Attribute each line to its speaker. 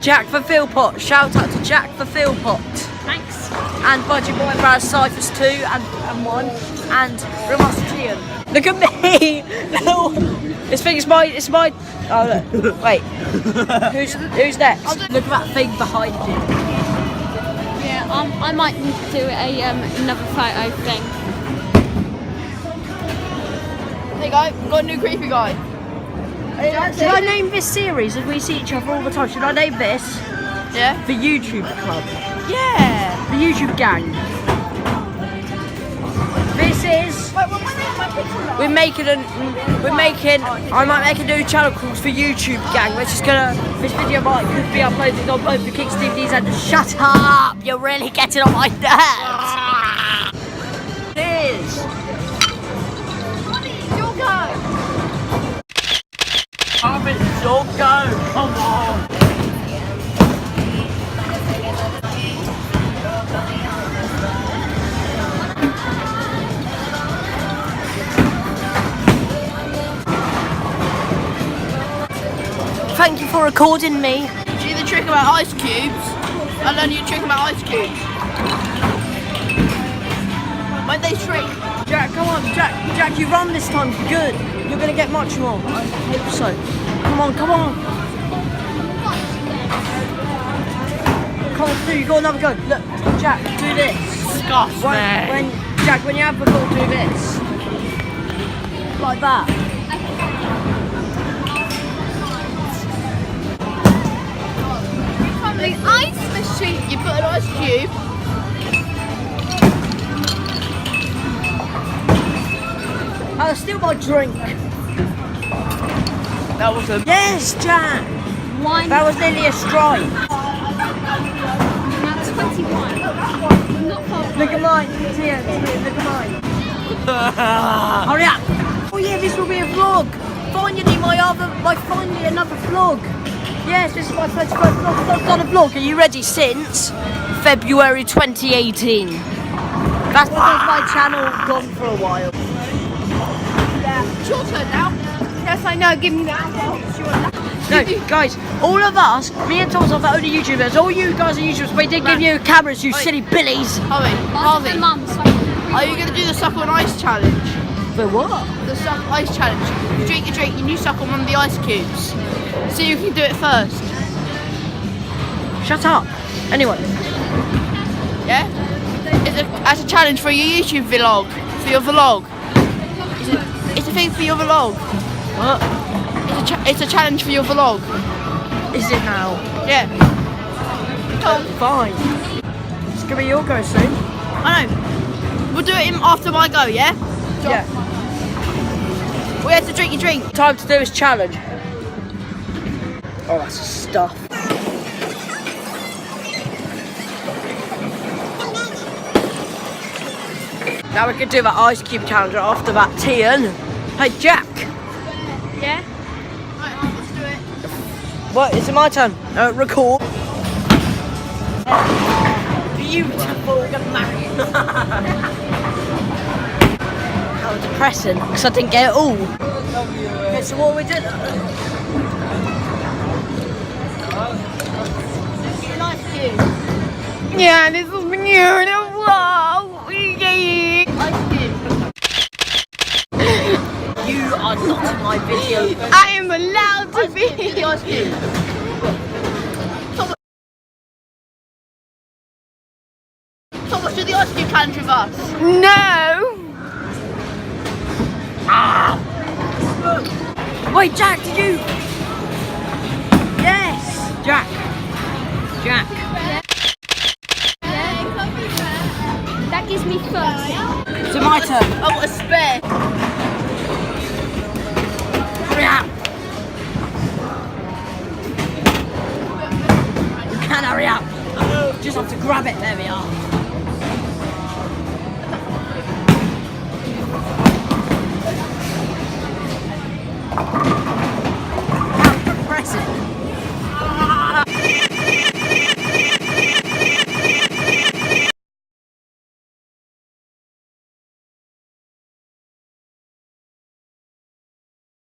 Speaker 1: Jack for Philpot. Shout out to Jack for Philpot.
Speaker 2: Thanks.
Speaker 1: And Budgie Boy for our Cyphers 2 and 1. And Ramastian. Look at me! No. This thing is it's my. Oh look. Wait. Who's next? Look at that thing behind you.
Speaker 2: Yeah, I might need to do another photo thing.
Speaker 3: There you go. Got a new creepy guy.
Speaker 1: Should I name this series as we see each other all the time? Should I name this?
Speaker 3: Yeah.
Speaker 1: The YouTube Club.
Speaker 3: Yeah.
Speaker 1: The YouTube Gang. This is. I might make a new channel called For YouTube Gang, which is this video could be uploaded on both the Kicks DVDs and shut up! You're really getting on my nerves! It is!
Speaker 3: Your go.
Speaker 1: It's your go! Come on! Thank you for recording me.
Speaker 3: Do you the trick about ice cubes? I learned you a trick about ice cubes. When they shrink.
Speaker 1: Jack, come on, Jack, you run this time. Good. You're gonna get much more. I hope so. Come on. Come on through. You got another go. Look, Jack, do this.
Speaker 3: Disgusting.
Speaker 1: When you have the ball, do this. Like that.
Speaker 3: The ice machine. You put an ice cube.
Speaker 1: I'll steal my drink.
Speaker 3: That was a.
Speaker 1: Yes, Jack.
Speaker 2: Wine.
Speaker 1: That was nearly a strike.
Speaker 2: Now 21. Not far.
Speaker 1: Look at mine. Here, look at mine. Hurry up. Oh yeah, this will be a vlog. Finally, finally another vlog. Yes, this is my 31st vlog. I've done a vlog. Are you ready? Since February 2018. That's because my channel gone for a while.
Speaker 3: Yeah. It's your turn now. Yes, I know. Give me that. It's your turn.
Speaker 1: No, guys, all of us, me and Thomas are the only YouTubers. All you guys are YouTubers. We did give you cameras, you silly billies.
Speaker 3: Harvey, are you going to do the suck on ice challenge?
Speaker 1: For what?
Speaker 3: The suck ice challenge. You drink your drink and you suck on one of the ice cubes. So you can do it first.
Speaker 1: Shut up. Anyway.
Speaker 3: Yeah? As a challenge for your YouTube vlog. For your vlog. It's a thing for your vlog.
Speaker 1: What?
Speaker 3: It's a challenge for your vlog.
Speaker 1: Is it now?
Speaker 3: Yeah.
Speaker 1: Fine. It's gonna be your go soon.
Speaker 3: I know. We'll do it after my go, yeah?
Speaker 1: Yeah.
Speaker 3: We have to drink your drink.
Speaker 1: Time to do this challenge. Oh, that's stuff. Now we can do that ice cube challenge after that, Tian. Hey, Jack.
Speaker 2: Yeah?
Speaker 3: Right, let's do it.
Speaker 1: What? Is it my turn? Record. Beautiful. We're gonna marry you. How depressing, because I didn't get it all. Okay, so what we did?
Speaker 3: Nice cube.
Speaker 2: Yeah, this is beautiful.
Speaker 3: Ice cube.
Speaker 1: You are not in my video.
Speaker 2: I am allowed to be.
Speaker 3: The ice cube. Thomas, do the ice cube challenge with us.
Speaker 2: No.
Speaker 1: Wait, Jack, did you? Yes, Jack.
Speaker 2: That gives me first.
Speaker 1: It's my turn.
Speaker 3: I've got a spare.
Speaker 1: Hurry up. You can hurry up. Just have to grab it. There we are. How depressing.